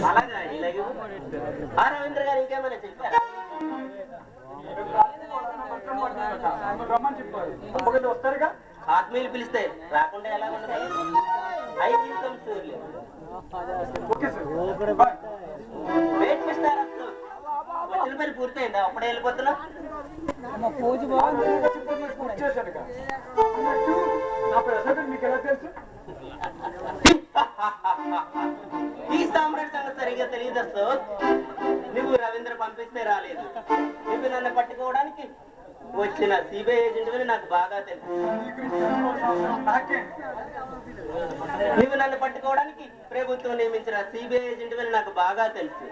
అలాగా ఇలాగే రవీంద్ర గారు ఇంకేమైనా చెప్పారా? వస్తారుగా ఆత్మీయులు పిలిస్తే రాకుండా ఎలా ఉండదు? వచ్చిన పని పూర్తయిందా? అప్పుడే వెళ్ళిపోతున్నా? మీకు ఎలా తెలుసు? ఈ సామ్రాట్ సంగతి సరిగ్గా తెలియదు. నువ్వు రవీంద్ర పంపిస్తే రాలేదు. నువ్వు నన్ను పట్టుకోవడానికి వచ్చిన సిబిఐ ఏజెంట్ అని నాకు బాగా తెలుసు. నువ్వు నన్ను పట్టుకోవడానికి ప్రభుత్వం నియమించిన సిబిఐ ఏజెంట్ అని నాకు బాగా తెలుసు.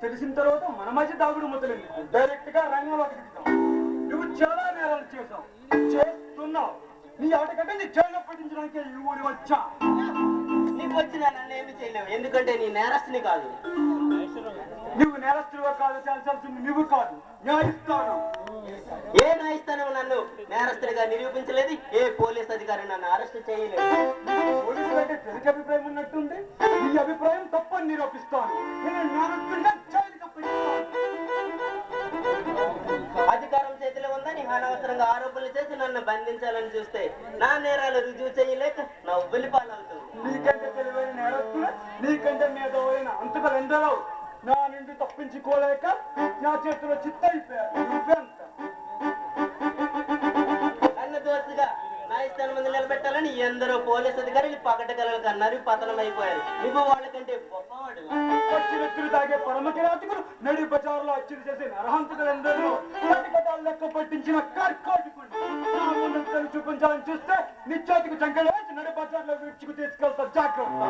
తెలిసిన తర్వాత మన మధ్య దాగుడు మొదలైంది. డైరెక్ట్ గా రంగంలోకి దిగుతాం. నువ్వు చాలా నేరాలు చేసావు, చేస్తున్నావు. నీ ఆట కంటే నీ జైల్లో పట్టించడానికి ఈ ఊరి వచ్చా. నీకు వచ్చిన నన్ను ఏమి చేయలేవు, ఎందుకంటే నీ నేరస్తుని కాదు. నువ్వు నేరస్తుడిగా కాదు, చేయాల్సింది నువ్వు కాదు, న్యాయస్థానం. ఏ న్యాయస్థానం నన్ను నేరస్తుడిగా నిరూపించలేదు. ఏ పోలీస్ అధికారి నన్ను అరెస్ట్ చేయలేదు. పోలీసులు అంటే తెలుగు అభిప్రాయం ఉన్నట్టుంది. ఈ అభిప్రాయం తప్పని నిరూపిస్తాను. నేను నేరస్తుడిగా జైలుకి పంపిస్తాను. అధికారం చేతిలో ఉందని అనవసరంగా ఆరోపణలు చేసి నన్ను బంధించాలని చూస్తే నా నేరాలు రుజువు చేయలేక నా ఉబ్బలి పాలవుతుంది. నీకంటే తెలివైన నేరస్తులు, నీకంటే మేధవైన అంతగా ఎందరో నా నుండి తప్పించుకోలేక నా చేతిలో చిత్తయిపోయారు. నువ్వెంత నన్ను దోస్తుగా న్యాయస్థానం ముందు నిలబెట్టాలని ఎందరో పోలీస్ అధికారులు పగట కలలకు అన్నారు, పతనం అయిపోయారు. నువ్వు వాళ్ళకంటే గొప్పవాడు. వచ్చి వ్యక్తులు తాగే పరమకిరాతకులు, నడి బజార్లో అచ్చిలు చేసే నరహంతకులు ఎందరూ కటికటాలు లెక్క పట్టించిన కర్కోటికులు నా ముందు చూపించాలని చూస్తే నిత్యాతికి చంకలు వేసి నడి బజార్లో విడుచుకు తీసుకెళ్తా. జాగ్రత్త.